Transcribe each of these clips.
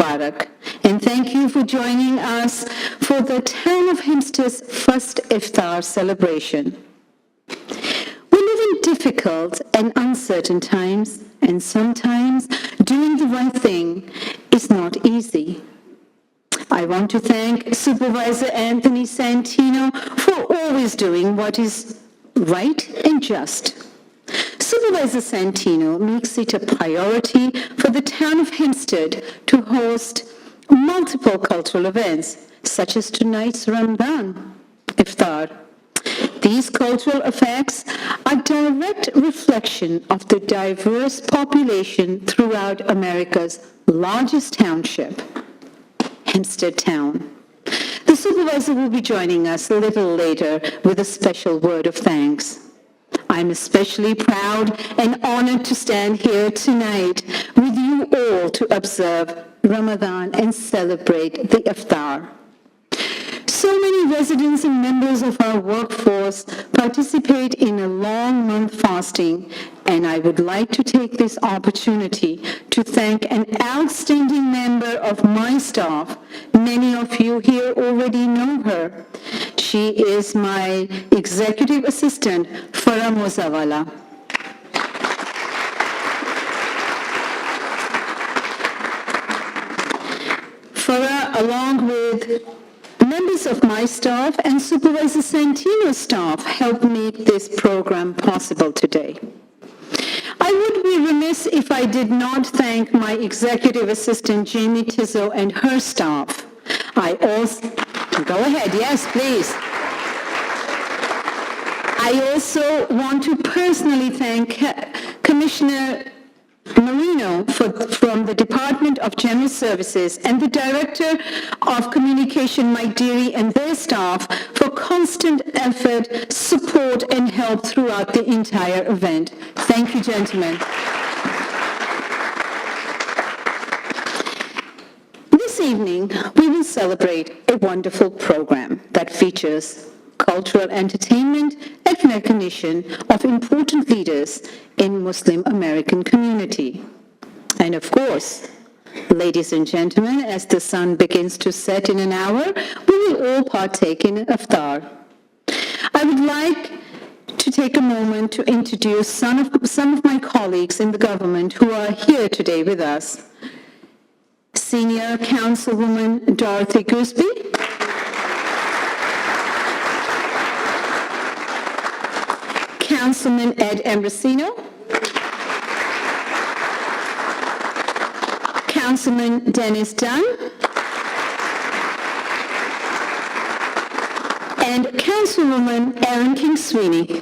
Mubarak, and thank you for joining us for the town of Hempstead's first Iftar celebration. We live in difficult and uncertain times, and sometimes doing the right thing is not easy. I want to thank Supervisor Anthony Santino for always doing what is right and just. Supervisor Santino makes it a priority for the town of Hempstead to host multiple cultural events, such as tonight's Ramadan Iftar. These cultural effects are a direct reflection of the diverse population throughout America's largest township, Hempstead Town. The supervisor will be joining us a little later with a special word of thanks. I'm especially proud and honored to stand here tonight with you all to observe Ramadan and celebrate the Iftar. So many residents and members of our workforce participate in a long month fasting, and I would like to take this opportunity to thank an outstanding member of my staff. Many of you here already know her. She is my executive assistant, Shaheda Motiwala. Farah, along with members of my staff and Supervisor Santino's staff, helped make this program possible today. I would be remiss if I did not thank my executive assistant, Jamie Tizzo, and her staff. Go ahead, yes, please. I also want to personally thank Commissioner Marino from the Department of General Services and the Director of Communication, Mike Deary, and their staff for constant effort, support, and help throughout the entire event. Thank you, gentlemen. This evening, we will celebrate a wonderful program that features cultural entertainment and recognition of important leaders in Muslim American community. And of course, ladies and gentlemen, as the sun begins to set in an hour, we will all partake in Iftar. I would like to take a moment to introduce some of my colleagues in the government who are here today with us. Senior Councilwoman Dorothy Gooseby, Councilman Ed Ambrosino, Councilman Dennis Dunn, and Councilwoman Erin King-Sweeney.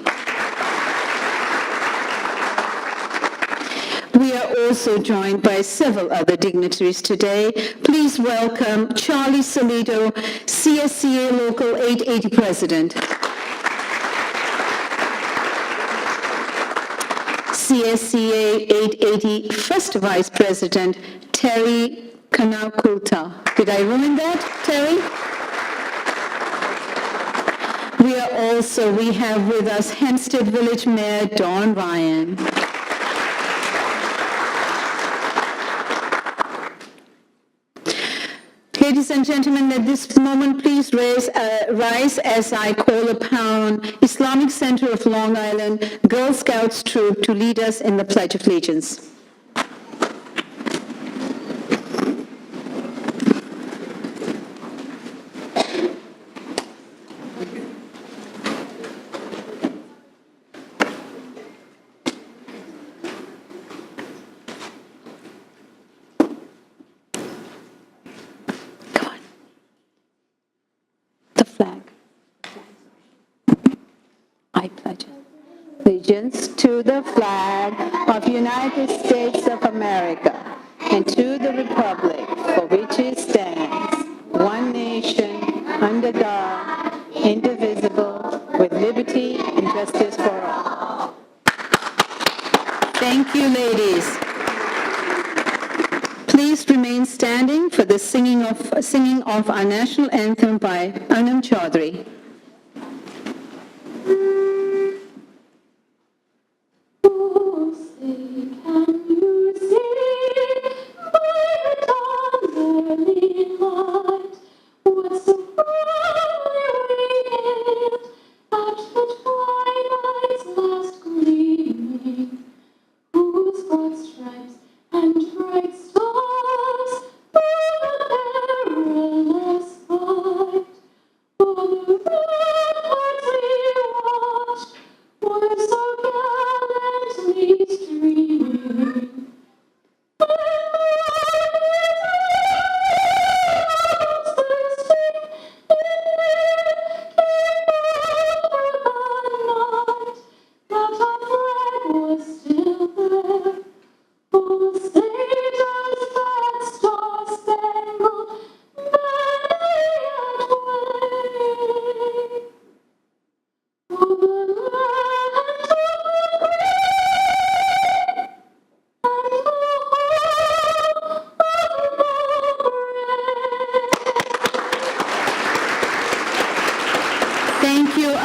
We are also joined by several other dignitaries today. Please welcome Charlie Salido, CSCA Local 880 President. CSCA 880 First Vice President, Terry Kanakulta. Did I ruin that, Terry? We have with us Hempstead Village Mayor Don Ryan. Ladies and gentlemen, at this moment, please rise as I call upon Islamic Center of Long Island Girl Scouts troop to lead us in the Pledge of Allegiance. Allegiance to the flag of United States of America and to the republic for which it stands, one nation, under God, indivisible, with liberty and justice for all. Thank you, ladies. Please remain standing for the singing of our national anthem by Anam Chaudhary. Can you see by the dawn's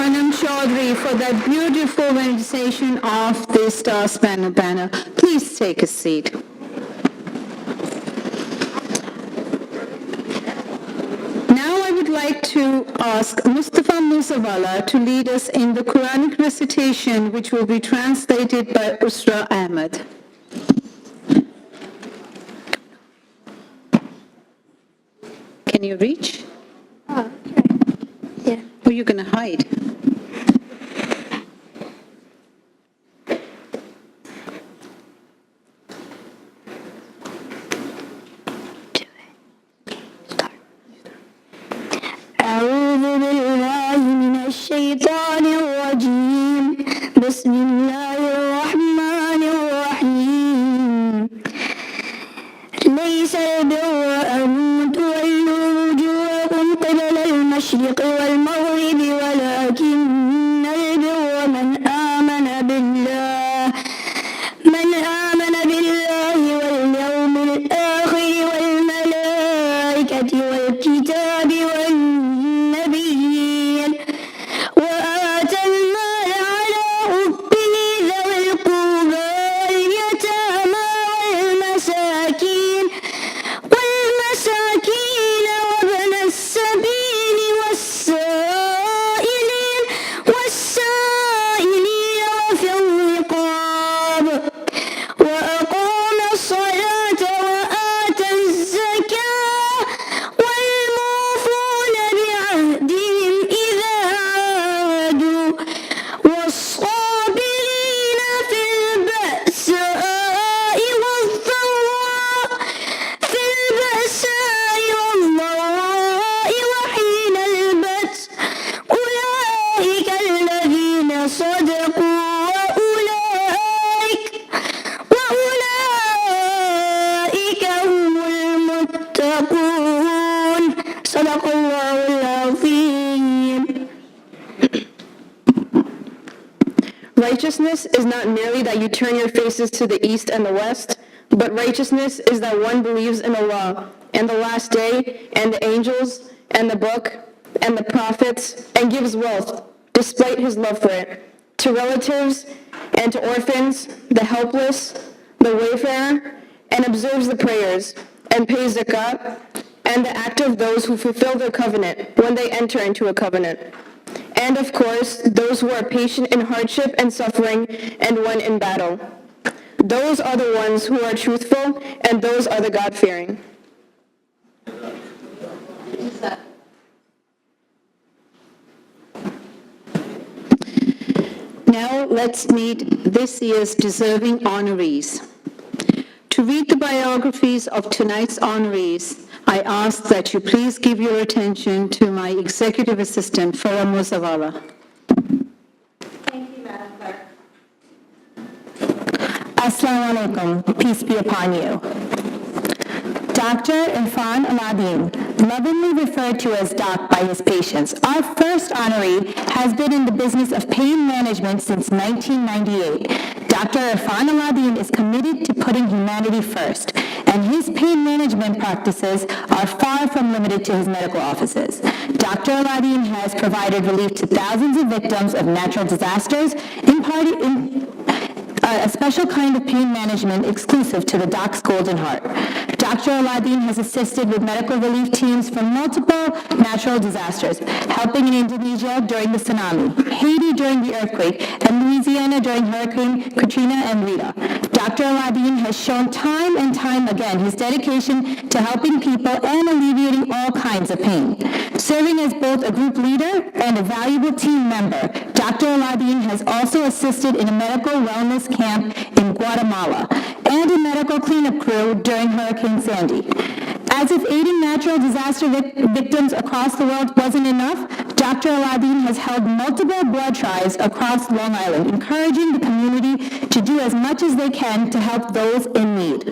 Anam Chaudhary for that beautiful meditation of the Star Spangled Banner. Please take a seat. Now I would like to ask Mustafa Musawala to lead us in the Quranic recitation, which will be translated by Ijaz Ahmad. Can you reach? Oh, okay. Yeah. Or are you going to hide? أعوذ بالله من الشيطان الرجيم بسم الله الرحمن الرحيم ليس البر أن تولوا وجوهكم قبل المشرق والمغرب ولكن البر من آمن بالله واليوم الآخر والملائكة والكتاب والنبيين وآتى المال على حبه ذوي القربى واليتامى والمساكين وابن السبيل والسائلين وفي الرقاب وأقام الصلاة وآتى الزكاة والموفون بعهدهم إذا عاهدوا والصابرين في البأساء والضراء وحين البأس أولئك الذين صدقوا وأولئك هم المتقون صدق الله العظيم. Righteousness is not merely that you turn your faces to the east and the west, but righteousness is that one believes in Allah and the last day and the angels and the book and the prophets and gives wealth, despite his love for it, to relatives and to orphans, the helpless, the wayfarer, and observes the prayers and pays zakat and the act of those who fulfill their covenant when they enter into a covenant. And of course, those who are patient in hardship and suffering and when in battle. Those are the ones who are truthful, and those are the God-fearing. Now let's meet this year's deserving honorees. To read the biographies of tonight's honorees, I ask that you please give your attention to my executive assistant, Farah Musawala. Thank you, Madam Clerk. Assalamu alaikum, peace be upon you. Dr. Irfan Alladin, lovingly referred to as Doc by his patients, our first honoree has been in the business of pain management since 1998. Dr. Irfan Alladin is committed to putting humanity first, and his pain management practices are far from limited to his medical offices. Dr. Alladin has provided relief to thousands of victims of natural disasters, imparting a special kind of pain management exclusive to the Doc's Golden Heart. Dr. Alladin has assisted with medical relief teams from multiple natural disasters, helping in Indonesia during the tsunami, Haiti during the earthquake, and Louisiana during Hurricane Katrina and Rita. Dr. Alladin has shown time and time again his dedication to helping people and alleviating all kinds of pain. Serving as both a group leader and a valuable team member, Dr. Alladin has also assisted in a medical wellness camp in Guatemala and a medical cleanup crew during Hurricane Sandy. As if aiding natural disaster victims across the world wasn't enough, Dr. Alladin has held multiple blood drives across Long Island, encouraging the community to do as much as they can to help those in need.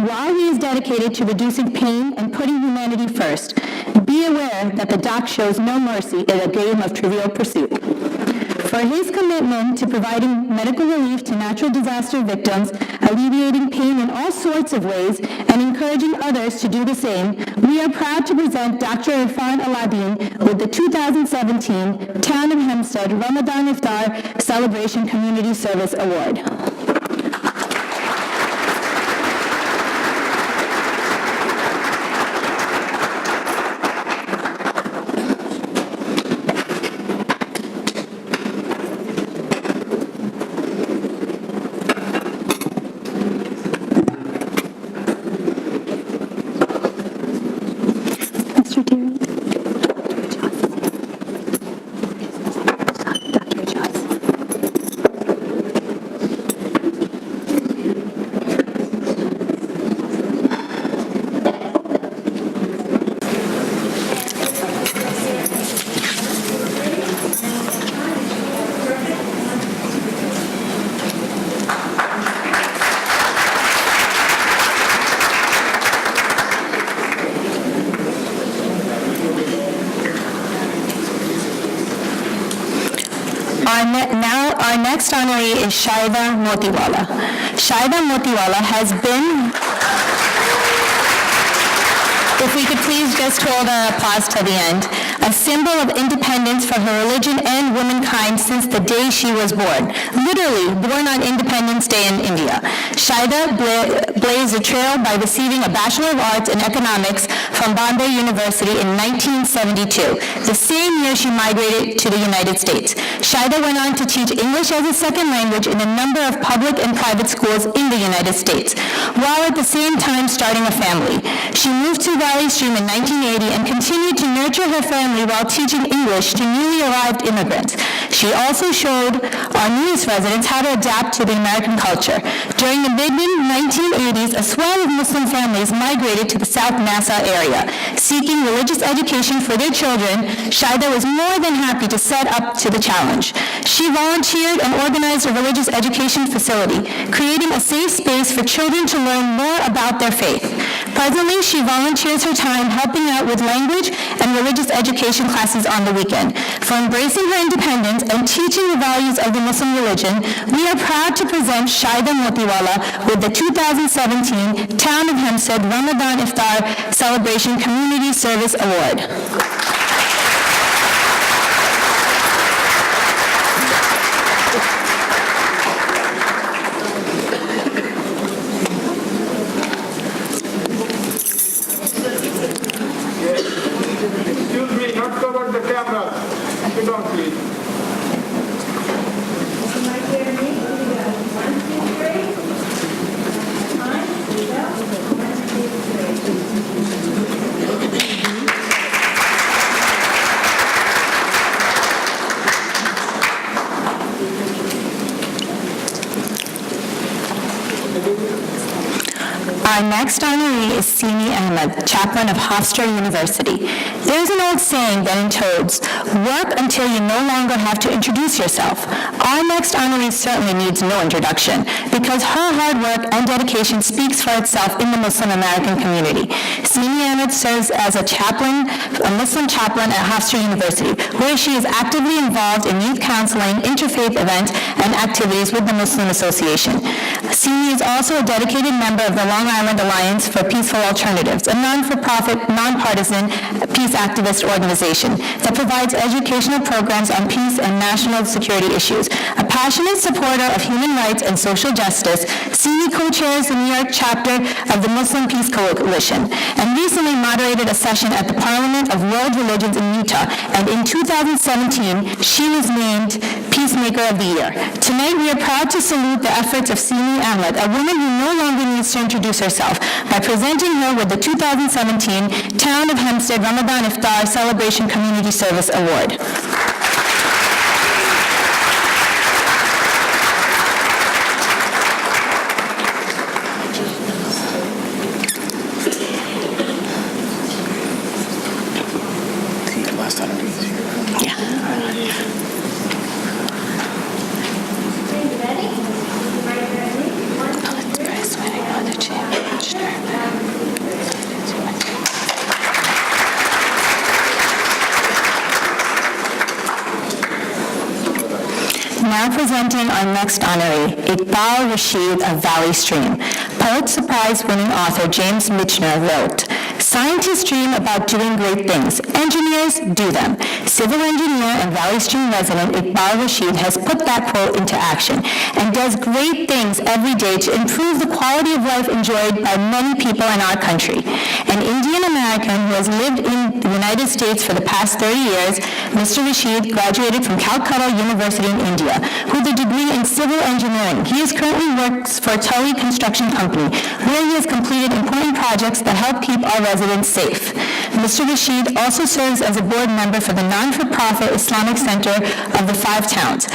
While he is dedicated to reducing pain and putting humanity first, be aware that the Doc shows no mercy in a game of Trivial Pursuit. For his commitment to providing medical relief to natural disaster victims, alleviating pain in all sorts of ways, and encouraging others to do the same, we are proud to present Dr. Irfan Alladin with the 2017 Town of Hempstead Ramadan Iftar Celebration Community Service Award. Our next honoree is Shaheda Motiwala. Shaheda Motiwala has been... If we could please just hold our applause till the end. A symbol of independence for her religion and womankind since the day she was born. Literally, born on Independence Day in India. Shaheda blazed a trail by receiving a Bachelor of Arts in Economics from Bombay University in 1972, the same year she migrated to the United States. Shaheda went on to teach English as a second language in a number of public and private schools in the United States, while at the same time starting a family. She moved to Valley Stream in 1980 and continued to nurture her family while teaching English to newly arrived immigrants. She also showed our newest residents how to adapt to the American culture. During the mid-1980s, a swell of Muslim families migrated to the South Nassau area. Seeking religious education for their children, Shaheda was more than happy to set up to the challenge. She volunteered and organized a religious education facility, creating a safe space for children to learn more about their faith. Presently, she volunteers her time helping out with language and religious education classes on the weekend. For embracing her independence and teaching the values of the Muslim religion, we are proud to present Shaheda Motiwala with the 2017 Town of Hempstead Ramadan Iftar Celebration Community Service Award. Our next honoree is Seemi Ahmed, Chaplain of Hofstra University. There's an old saying that entoads, work until you no longer have to introduce yourself. Our next honoree certainly needs no introduction because her hard work and dedication speaks for itself in the Muslim American community. Seemi Ahmed serves as a chaplain, a Muslim chaplain at Hofstra University, where she is actively involved in youth counseling, interfaith events, and activities with the Muslim Association. Seemi is also a dedicated member of the Long Island Alliance for Peaceful Alternatives, a non-for-profit, nonpartisan peace activist organization that provides educational programs on peace and national security issues. A passionate supporter of human rights and social justice, Seemi co-chairs the New York chapter of the Muslim Peace Coalition and recently moderated a session at the Parliament of World Religions in Utah, and in 2017, she was named Peacemaker of the Year. Tonight, we are proud to salute the efforts of Seemi Ahmed, a woman who no longer needs to introduce herself, by presenting her with the 2017 Town of Hempstead Ramadan Iftar Celebration Community Service Award. Now presenting our next honoree, Eqbal Rasheed of Valley Stream. Pulitzer Prize-winning author James Michener wrote, "Scientists dream about doing great things. Engineers do them." Civil engineer and Valley Stream resident Eqbal Rasheed has put that quote into action and does great things every day to improve the quality of life enjoyed by many people in our country. An Indian American who has lived in the United States for the past 30 years, Mr. Rasheed graduated from Calcutta University in India with a degree in civil engineering. He currently works for a Tully construction company where he has completed important projects that help keep our residents safe. Mr. Rasheed also serves as a board member for the non-for-profit Islamic Center of the Five Towns.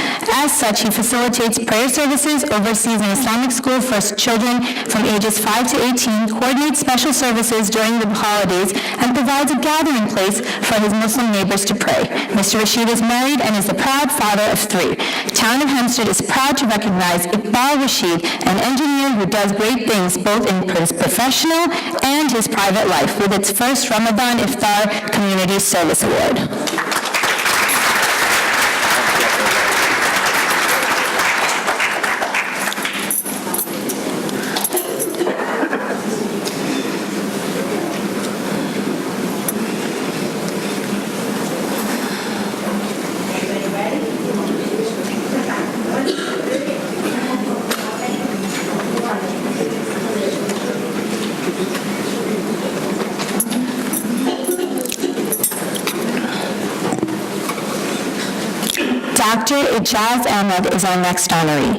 As such, he facilitates prayer services, oversees an Islamic school for children from ages 5 to 18, coordinates special services during the holidays, and provides a gathering place for his Muslim neighbors to pray. Mr. Rasheed is married and is the proud father of 3. Town of Hempstead is proud to recognize Eqbal Rasheed, an engineer who does great things both in his professional and his private life, with its first Ramadan Iftar Community Service Award. Dr. Ijaz Ahmad is our next honoree.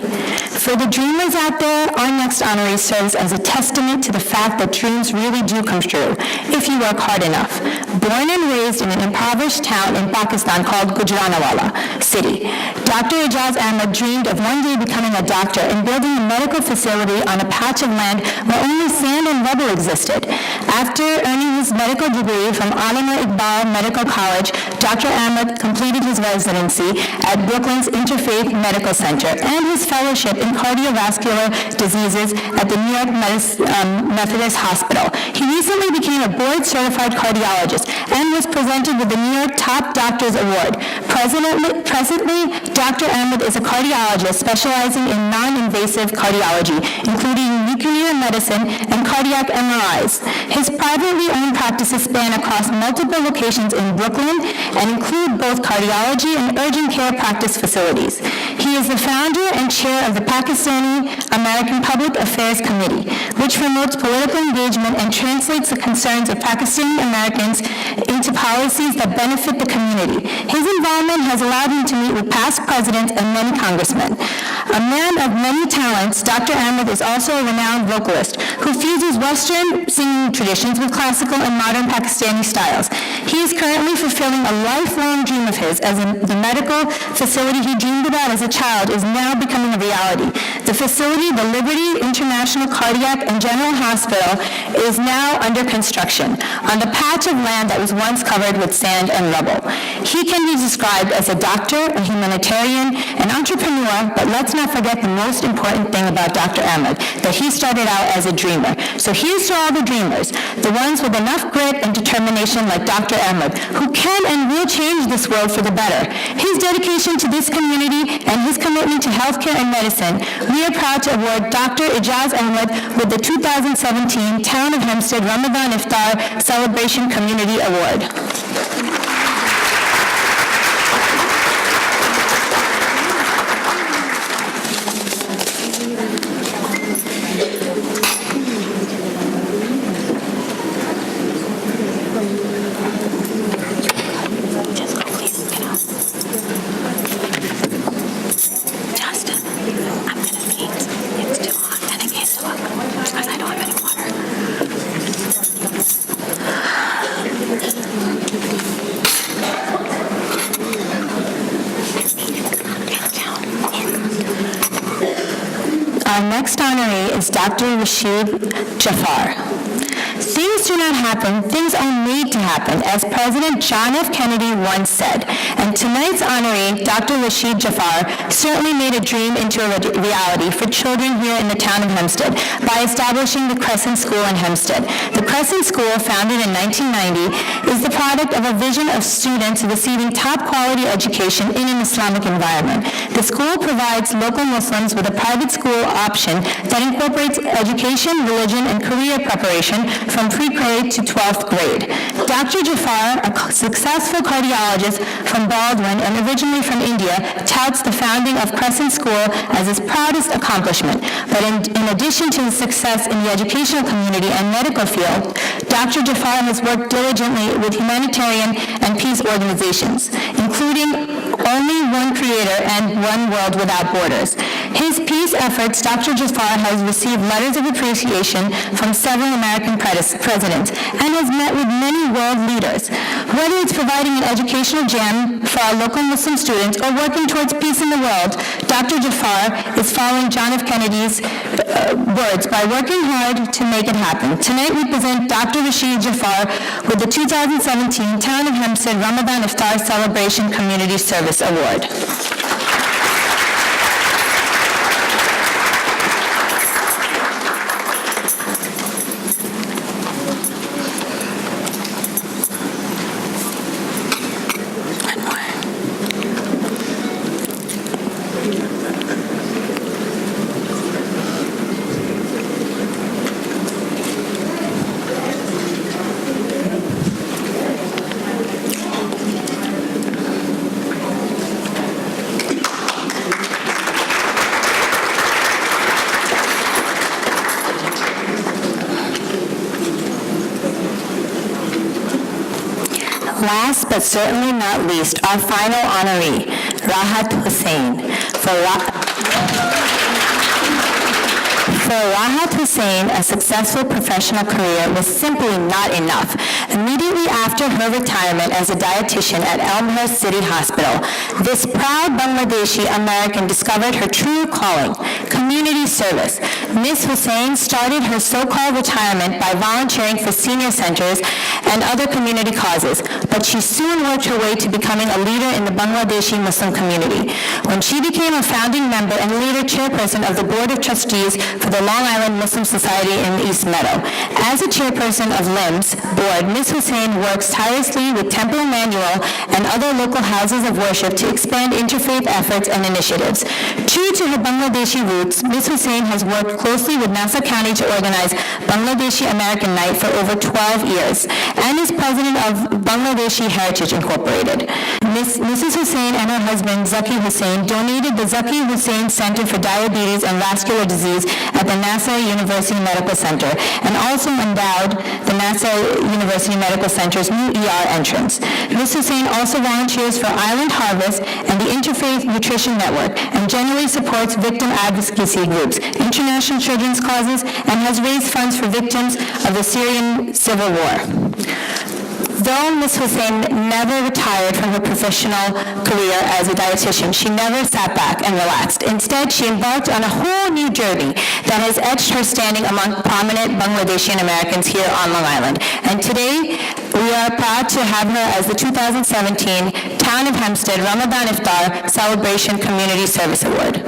For the dreamers out there, our next honoree serves as a testament to the fact that dreams really do come true if you work hard enough. Born and raised in an impoverished town in Pakistan called Gujranwala City, Dr. Ijaz Ahmad dreamed of one day becoming a doctor and building a medical facility on a patch of land where only sand and rubble existed. After earning his medical degree from Allama Iqbal Medical College, Dr. Ahmad completed his residency at Brooklyn's Interfaith Medical Center and his fellowship in cardiovascular diseases at the New York Methodist Hospital. He recently became a board-certified cardiologist and was presented with the New York Top Doctors Award. Presently, Dr. Ahmed is a cardiologist specializing in non-invasive cardiology, including nuclear medicine and cardiac MRIs. His privately owned practices span across multiple locations in Brooklyn and include both cardiology and urgent care practice facilities. He is the founder and chair of the Pakistani American Public Affairs Committee, which promotes political engagement and translates the concerns of Pakistani Americans into policies that benefit the community. His involvement has allowed him to meet with past presidents and many congressmen. A man of many talents, Dr. Ahmed is also a renowned vocalist who fuses Western singing traditions with classical and modern Pakistani styles. He is currently fulfilling a lifelong dream of his, as the medical facility he dreamed about as a child is now becoming a reality. The facility, the Liberty International Cardiac and General Hospital, is now under construction on the patch of land that was once covered with sand and rubble. He can be described as a doctor, a humanitarian, an entrepreneur, but let's not forget the most important thing about Dr. Ahmed, that he started out as a dreamer. So here's to all the dreamers, the ones with enough grit and determination like Dr. Ahmed, who can and will change this world for the better. His dedication to this community and his commitment to healthcare and medicine, we are proud to award Dr. Ijaz Ahmad with the 2017 Town of Hempstead Ramadan Iftar Celebration Community Award. Our next honoree is Dr. Rasheed Jafar. Things do not not happen, things are made to happen, as President John F. Kennedy once said. And tonight's honoree, Dr. Rasheed Jafar, certainly made a dream into a reality for children here in the town of Hempstead by establishing the Crescent School in Hempstead. The Crescent School, founded in 1990, is the product of a vision of students receiving top-quality education in an Islamic environment. The school provides local Muslims with a private school option that incorporates education, religion, and career preparation from pre-K to 12th grade. Dr. Jafar, a successful cardiologist from Baldwin and originally from India, touts the founding of Crescent School as his proudest accomplishment. But in addition to his success in the educational community and medical field, Dr. Jafar has worked diligently with humanitarian and peace organizations, including Only One Creator and One World Without Borders. His peace efforts, Dr. Jafar has received letters of appreciation from several American presidents and has met with many world leaders. Whether it's providing an educational gem for our local Muslim students or working towards peace in the world, Dr. Jafar is following John F. Kennedy's words by working hard to make it happen. Tonight we present Dr. Rasheed Jafar with the 2017 Town of Hempstead Ramadan Iftar Celebration Community Service Award. Last but certainly not least, our final honoree, Rahat Hossain. For Rahat Hossain, a successful professional career was simply not enough. Immediately after her retirement as a dietitian at Elmhurst City Hospital, this proud Bangladeshi American discovered her true calling, community service. Ms. Hossain started her so-called retirement by volunteering for senior centers and other community causes, but she soon worked her way to becoming a leader in the Bangladeshi Muslim community. When she became a founding member and later chairperson of the Board of Trustees for the Long Island Muslim Society in East Meadow. As a chairperson of LIMS board, Ms. Hossain works tirelessly with Temple Emmanuel and other local houses of worship to expand interfaith efforts and initiatives. True to her Bangladeshi roots, Ms. Hossain has worked closely with Nassau County to organize Bangladeshi American Night for over 12 years and is president of Bangladeshi Heritage Incorporated. Mrs. Hossain and her husband, Zaki Hossain, donated the Zaki Hossain Center for Diabetes and Vascular Disease at the Nassau University Medical Center and also endowed the Nassau University Medical Center's new ER entrance. Ms. Hossain also volunteers for Island Harvest and the Interfaith Nutrition Network and generally supports victim advocacy groups, international children's causes, and has raised funds for victims of the Syrian civil war. Though Ms. Hossain never retired from her professional career as a dietitian, she never sat back and relaxed. Instead, she embarked on a whole new journey that has etched her standing among prominent Bangladeshi Americans here on Long Island. And today, we are proud to have her as the 2017 Town of Hempstead Ramadan Iftar Celebration Community Service Award.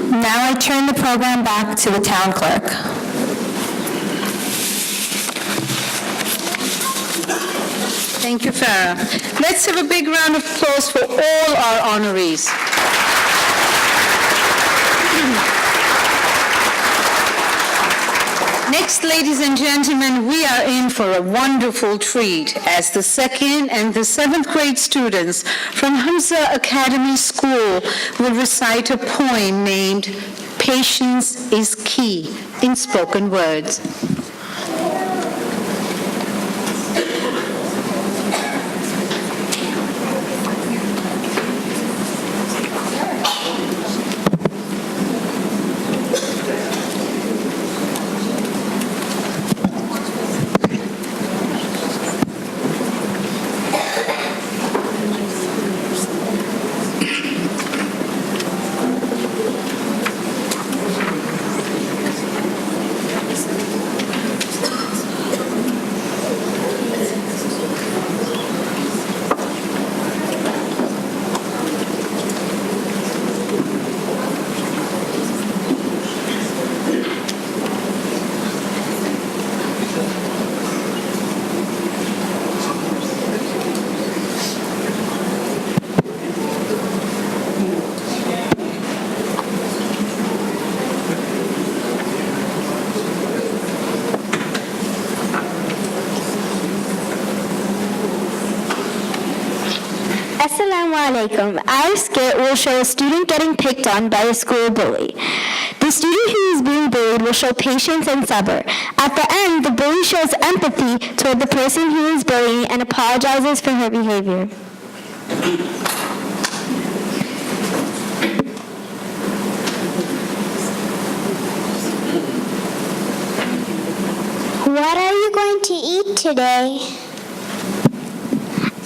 Now I turn the program back to the town clerk. Thank you, Farah. Let's have a big round of applause for all our honorees. Next, ladies and gentlemen, we are in for a wonderful treat as the 2nd and the 7th grade students from Hamza Academy School will recite a poem named Patience is Key in spoken words. Assalamualaikum. Our skit will show a student getting picked on by a school bully. The student who is being bullied will show patience and sabr. At the end, the bully shows empathy toward the person who is bullying and apologizes for her behavior. What are you going to eat today?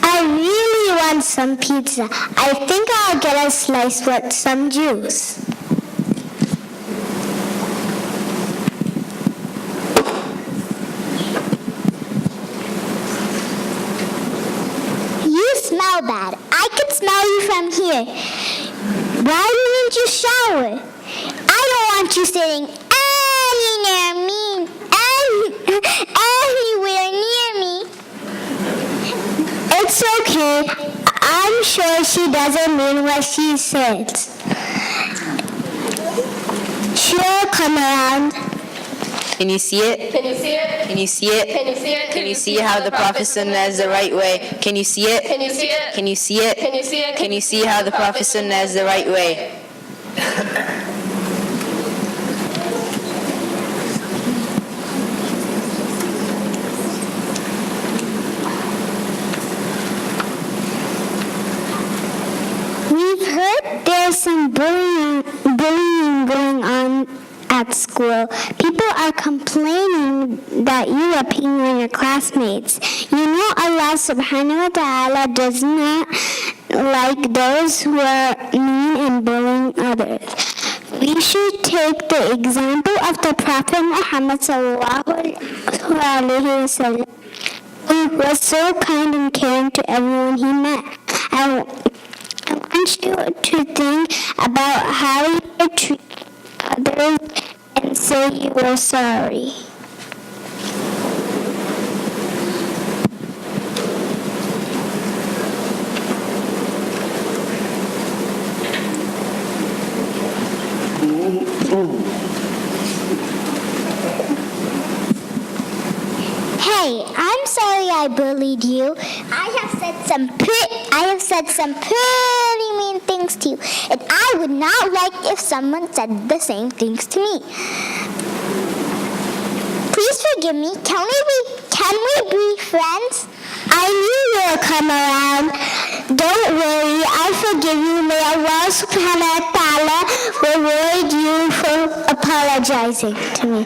I really want some pizza. I think I'll get a slice with some juice. You smell bad. I can smell you from here. Why didn't you shower? I don't want you sitting anywhere near me. It's okay. I'm sure she doesn't mean what she says. She'll come around. Can you see it? Can you see it? Can you see it? Can you see it? Can you see how the Prophet Sunnah is the right way? Can you see it? Can you see it? Can you see it? Can you see it? Can you see how the Prophet Sunnah is the right way? We've heard there's some bullying going on at school. People are complaining that you are picking on your classmates. You know Allah subhanahu wa ta'ala does not like those who are mean and bullying others. We should take the example of the Prophet Muhammad sallallahu alaihi wasallam, who was so kind and caring to everyone he met. I want you to think about how you treat others and say you are sorry. Hey, I'm sorry I bullied you. I have said some pretty mean things to you, and I would not like if someone said the same things to me. Please forgive me. Can we be friends? I knew you would come around. Don't worry, I forgive you. May Allah subhanahu wa ta'ala reward you for apologizing to me.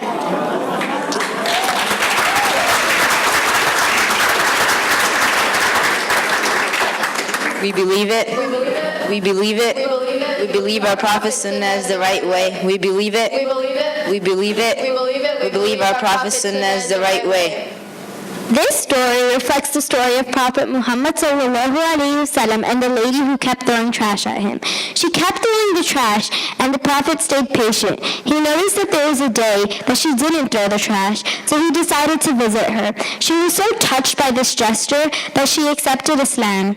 We believe it. We believe it. We believe our Prophet Sunnah is the right way. We believe it. We believe it. We believe our Prophet Sunnah is the right way. This story reflects the story of Prophet Muhammad sallallahu alaihi wasallam and the lady who kept throwing trash at him. She kept throwing the trash, and the Prophet stayed patient. He noticed that there was a day that she didn't throw the trash, so he decided to visit her. She was so touched by this gesture that she accepted Islam.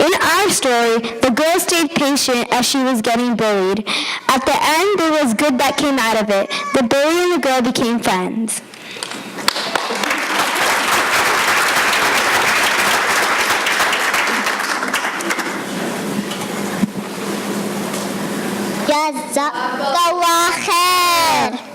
In our story, the girl stayed patient as she was getting bullied. At the end, there was good that came out of it. The bully and the girl became friends. Jazakallah khair.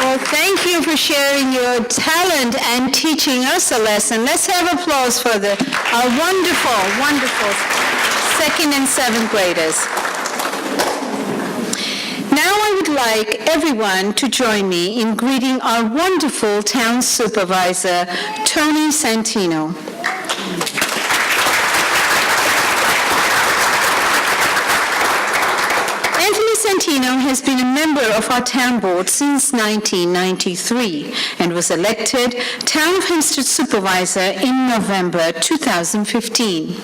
Well, thank you for sharing your talent and teaching us a lesson. Let's have applause for our wonderful, wonderful 2nd and 7th graders. Now I would like everyone to join me in greeting our wonderful town supervisor, Tony Santino. Santino has been a member of our town board since 1993 and was elected Town of Hempstead Supervisor in November 2015.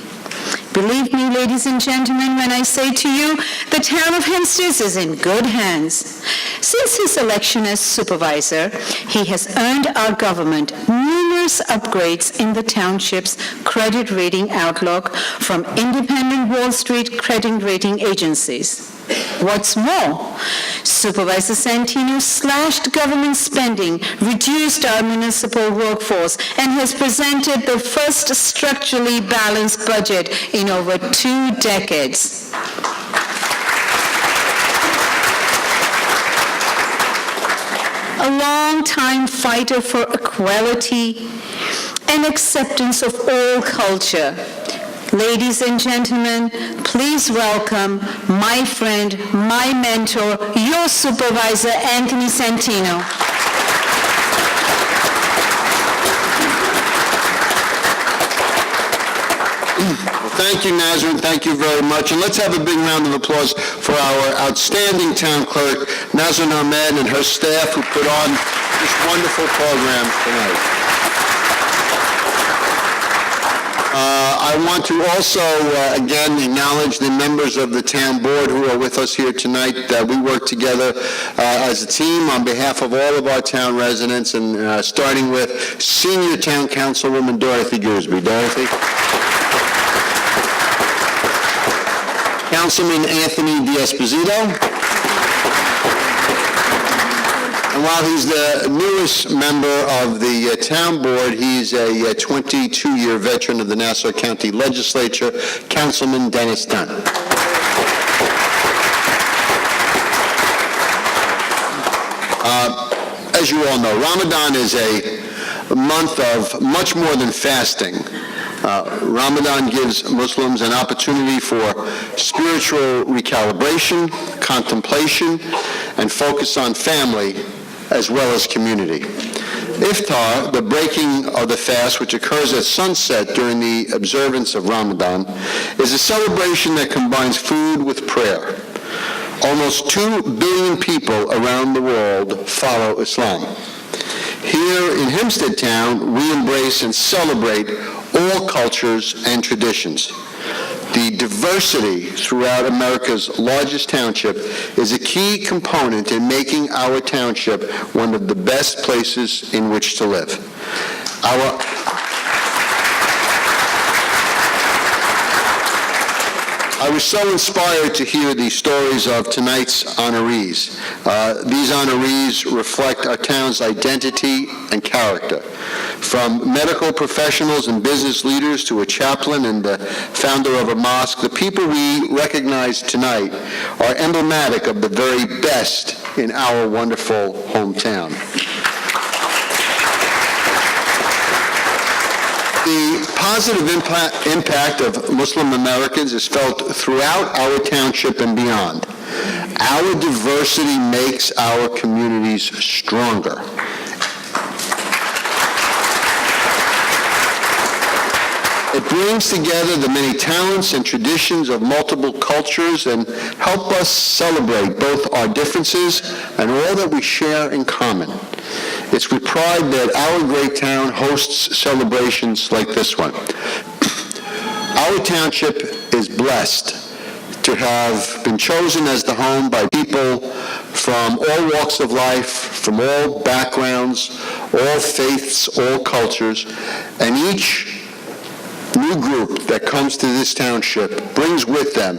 Believe me, ladies and gentlemen, when I say to you, the town of Hempstead is in good hands. Since his election as supervisor, he has earned our government numerous upgrades in the township's credit rating outlook from independent Wall Street credit rating agencies. What's more, Supervisor Santino slashed government spending, reduced our municipal workforce, and has presented the first structurally balanced budget in over 2 decades. A long-time fighter for equality and acceptance of all culture. Ladies and gentlemen, please welcome my friend, my mentor, your supervisor, Anthony Santino. Well, thank you, Nazarene. Thank you very much. And let's have a big round of applause for our outstanding town clerk, Nazarene Ahmed, and her staff who put on this wonderful program tonight. I want to also, again, acknowledge the members of the town board who are with us here tonight. We work together as a team on behalf of all of our town residents, and starting with Senior Town Councilwoman Dorothy Goorsby. Dorothy. Councilman Anthony D'Esposito. And while he's the newest member of the town board, he's a 22-year veteran of the Nassau County Legislature, Councilman Dennis Dunn. As you all know, Ramadan is a month of much more than fasting. Ramadan gives Muslims an opportunity for spiritual recalibration, contemplation, and focus on family as well as community. Iftar, the breaking of the fast, which occurs at sunset during the observance of Ramadan, is a celebration that combines food with prayer. Almost 2 billion people around the world follow Islam. Here in Hempstead Town, we embrace and celebrate all cultures and traditions. The diversity throughout America's largest township is a key component in making our township one of the best places in which to live. I was so inspired to hear the stories of tonight's honorees. These honorees reflect our town's identity and character. From medical professionals and business leaders to a chaplain and the founder of a mosque, the people we recognize tonight are emblematic of the very best in our wonderful hometown. The positive impact of Muslim Americans is felt throughout our township and beyond. Our diversity makes our communities stronger. It brings together the many talents and traditions of multiple cultures and help us celebrate both our differences and all that we share in common. It's with pride that our great town hosts celebrations like this one. Our township is blessed to have been chosen as the home by people from all walks of life, from all backgrounds, all faiths, all cultures, and each new group that comes to this township brings with them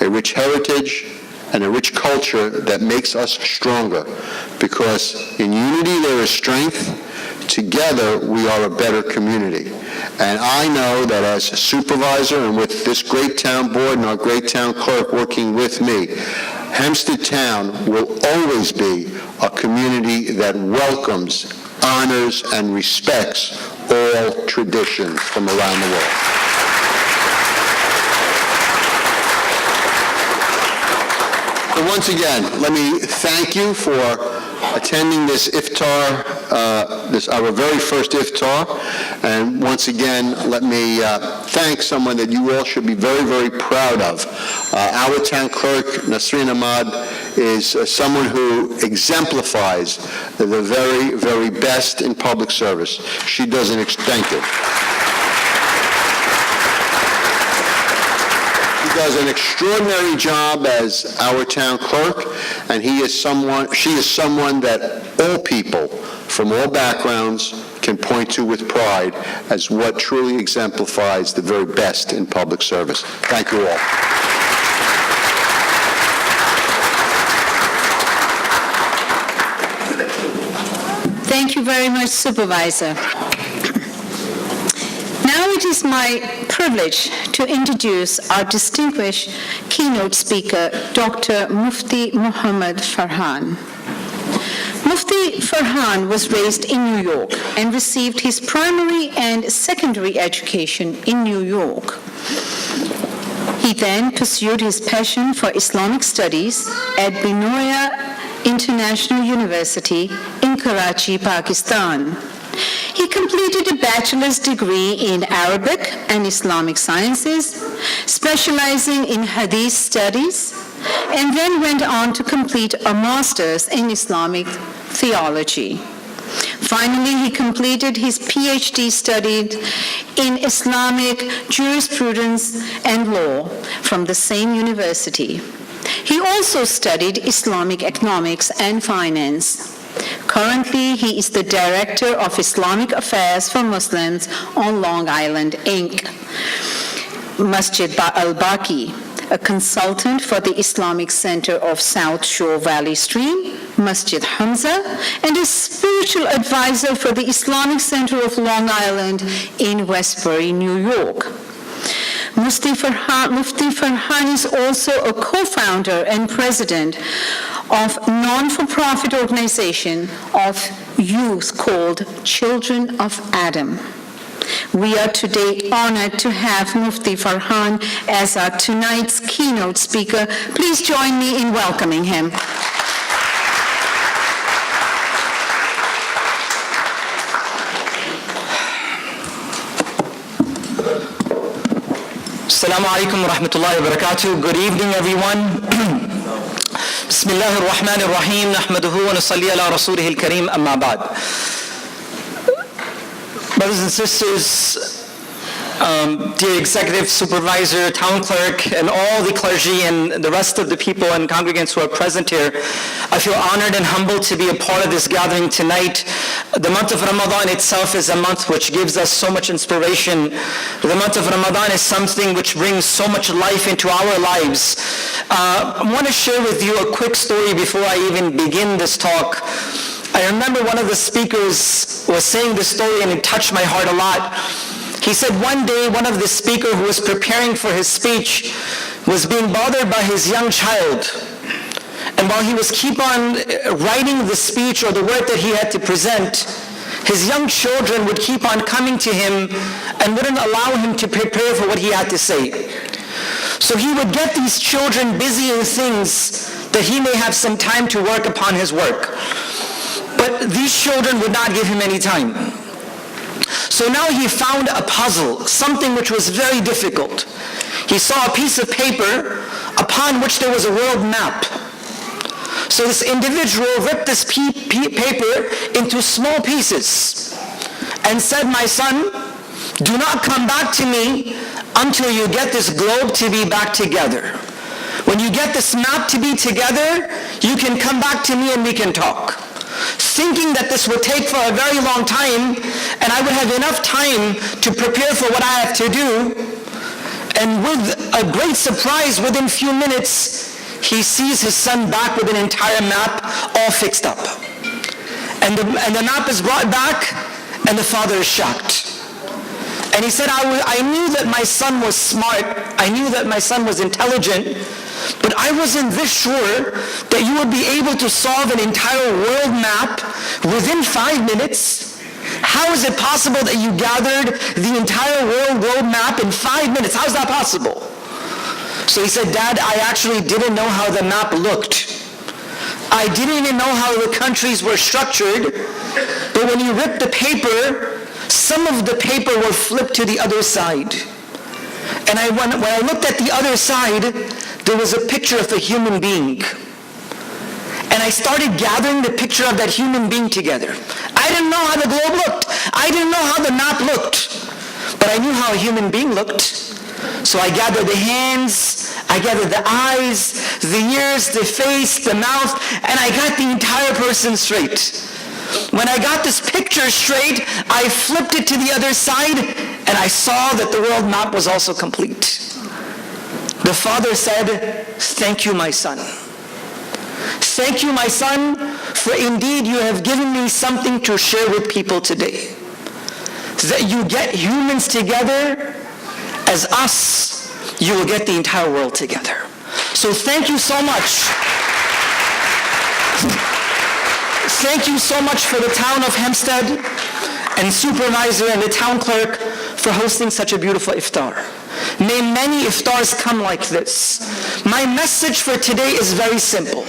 a rich heritage and a rich culture that makes us stronger, because in unity there is strength. Together we are a better community. And I know that as a supervisor and with this great town board and our great town clerk working with me, Hempstead Town will always be a community that welcomes, honors, and respects all traditions from around the world. So once again, let me thank you for attending this Iftar, our very first Iftar. And once again, let me thank someone that you all should be very, very proud of. Our town clerk, Nasreen Ahmad, is someone who exemplifies the very, very best in public service. She does an thank you. Does an extraordinary job as our town clerk, and she is someone that all people from all backgrounds can point to with pride as what truly exemplifies the very best in public service. Thank you all. Thank you very much, Supervisor. Now it is my privilege to introduce our distinguished keynote speaker, Dr. Mufti Muhammad Farhan. Mufti Farhan was raised in New York and received his primary and secondary education in New York. He then pursued his passion for Islamic studies at Binoya International University in Karachi, Pakistan. He completed a bachelor's degree in Arabic and Islamic sciences, specializing in Hadith studies, and then went on to complete a master's in Islamic theology. Finally, he completed his PhD studied in Islamic jurisprudence and law from the same university. He also studied Islamic economics and finance. Currently, he is the Director of Islamic Affairs for Muslims on Long Island, Inc., Masjid al-Baqi, a consultant for the Islamic Center of South Shore Valley Stream, Masjid Hamza, and a spiritual advisor for the Islamic Center of Long Island in Westbury, New York. Mufti Farhan is also a co-founder and president of a non-for-profit organization of youth called Children of Adam. We are today honored to have Mufti Farhan as our tonight's keynote speaker. Please join me in welcoming him. Assalamu alaikum wa rahmatullahi wa barakatuh. Good evening, everyone. Bismillah ar-Rahman ar-Rahim. Nahmaduhu wa nusalli ala rasulih al-Kareem, amma ba'd. Brothers and sisters, dear executive supervisor, town clerk, and all the clergy and the rest of the people and congregants who are present here, I feel honored and humbled to be a part of this gathering tonight. The month of Ramadan itself is a month which gives us so much inspiration. The month of Ramadan is something which brings so much life into our lives. I want to share with you a quick story before I even begin this talk. I remember one of the speakers was saying this story and it touched my heart a lot. He said one day one of the speakers who was preparing for his speech was being bothered by his young child. And while he was keep on writing the speech or the work that he had to present, his young children would keep on coming to him and wouldn't allow him to prepare for what he had to say. So he would get these children busy in things that he may have some time to work upon his work. But these children would not give him any time. So now he found a puzzle, something which was very difficult. He saw a piece of paper upon which there was a world map. So this individual ripped this paper into small pieces and said, my son, do not come back to me until you get this globe to be back together. When you get this map to be together, you can come back to me and we can talk. Thinking that this would take for a very long time and I would have enough time to prepare for what I have to do. And with a great surprise, within a few minutes, he sees his son back with an entire map all fixed up. And the map is brought back and the father is shocked. And he said, I knew that my son was smart, I knew that my son was intelligent, but I wasn't this sure that you would be able to solve an entire world map within 5 minutes. How is it possible that you gathered the entire world map in 5 minutes? How is that possible? So he said, Dad, I actually didn't know how the map looked. I didn't even know how the countries were structured, but when you ripped the paper, some of the paper were flipped to the other side. And when I looked at the other side, there was a picture of a human being. And I started gathering the picture of that human being together. I didn't know how the globe looked. I didn't know how the map looked. But I knew how a human being looked. So I gathered the hands, I gathered the eyes, the ears, the face, the mouth, and I got the entire person straight. When I got this picture straight, I flipped it to the other side, and I saw that the world map was also complete. The father said, thank you, my son. Thank you, my son, for indeed you have given me something to share with people today. That you get humans together as us, you will get the entire world together. So thank you so much. Thank you so much for the town of Hempstead and supervisor and the town clerk for hosting such a beautiful iftar. May many iftars come like this. My message for today is very simple.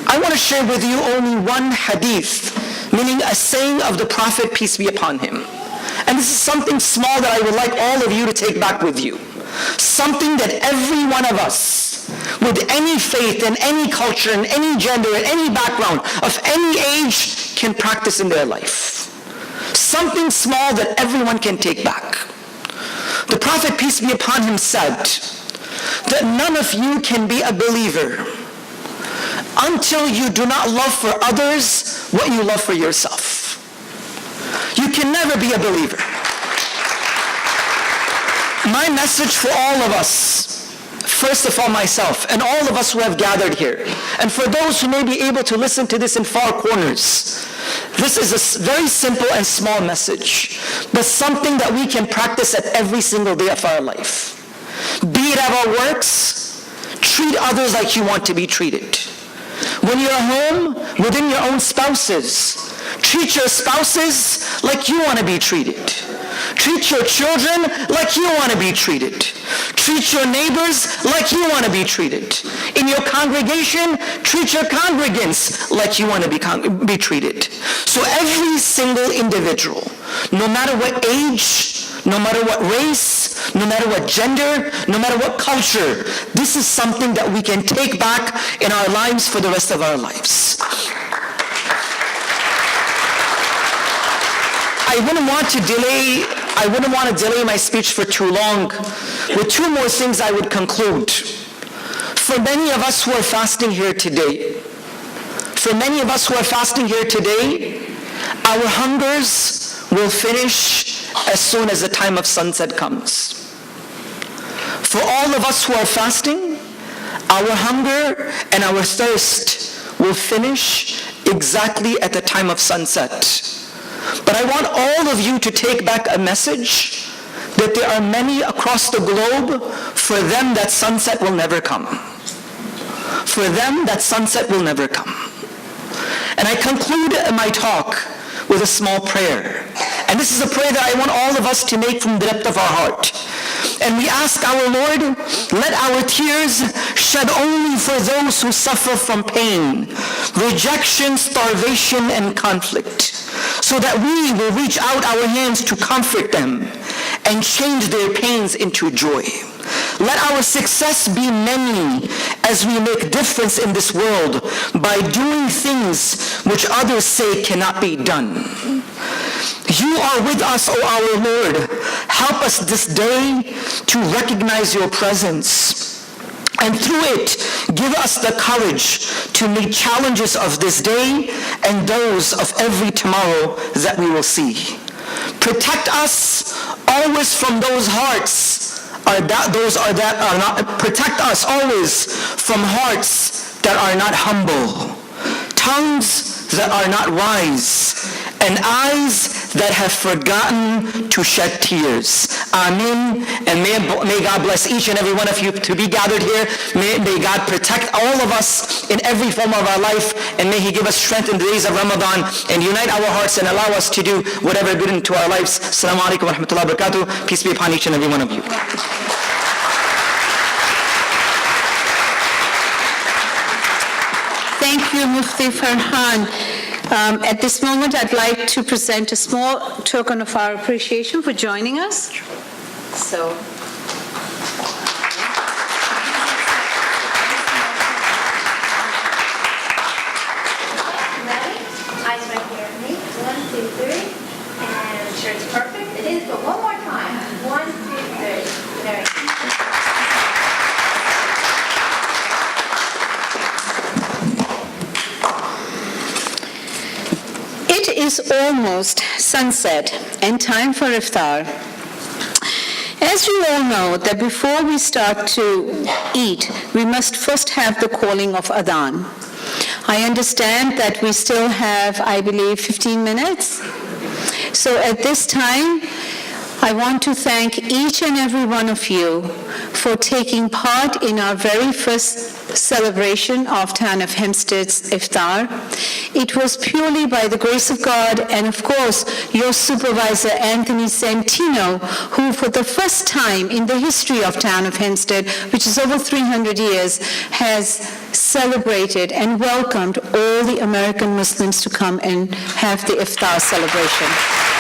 I want to share with you only one hadith, meaning a saying of the Prophet, peace be upon him. And this is something small that I would like all of you to take back with you. Something that every one of us, with any faith and any culture and any gender and any background of any age, can practice in their life. Something small that everyone can take back. The Prophet, peace be upon him, said that none of you can be a believer until you do not love for others what you love for yourself. You can never be a believer. My message for all of us, first of all myself, and all of us who have gathered here, and for those who may be able to listen to this in far corners, this is a very simple and small message, but something that we can practice at every single day of our life. Be it at our works, treat others like you want to be treated. When you're home, within your own spouses, treat your spouses like you want to be treated. Treat your children like you want to be treated. Treat your neighbors like you want to be treated. In your congregation, treat your congregants like you want to be treated. So every single individual, no matter what age, no matter what race, no matter what gender, no matter what culture, this is something that we can take back in our lives for the rest of our lives. I wouldn't want to delay my speech for too long. With two more things I would conclude. For many of us who are fasting here today, our hungers will finish as soon as the time of sunset comes. For all of us who are fasting, our hunger and our thirst will finish exactly at the time of sunset. But I want all of you to take back a message that there are many across the globe, for them that sunset will never come. For them that sunset will never come. And I conclude my talk with a small prayer. And this is a prayer that I want all of us to make from the depth of our heart. And we ask our Lord, let our tears shed only for those who suffer from pain, rejection, starvation, and conflict, so that we will reach out our hands to comfort them and change their pains into joy. Let our success be many as we make difference in this world by doing things which others say cannot be done. You are with us, O our Lord. Help us this day to recognize your presence. And through it, give us the courage to meet challenges of this day and those of every tomorrow that we will see. Protect us always from those hearts, protect us always from hearts that are not humble, tongues that are not wise, and eyes that have forgotten to shed tears. Amen. And may God bless each and every one of you to be gathered here. May God protect all of us in every form of our life, and may He give us strength in the days of Ramadan and unite our hearts and allow us to do whatever good into our lives. Assalamu alaikum wa rahmatullahi wa barakatuh. Peace be upon each and every one of you. Thank you, Mufti Farhan. At this moment, I'd like to present a small token of our appreciation for joining us. So, eyes right here at me. 1, 2, 3. And I'm sure it's perfect. It is, but one more time. 1, 2, 3. Very good. it is almost sunset and time for iftar. As you all know, that before we start to eat, we must first have the calling of adhan. I understand that we still have, I believe, 15 minutes. So at this time, I want to thank each and every one of you for taking part in our very first celebration of Town of Hempstead's Iftar. It was purely by the grace of God and, of course, your supervisor, Anthony Santino, who for the first time in the history of Town of Hempstead, which is over 300 years, has celebrated and welcomed all the American Muslims to come and have the Iftar celebration.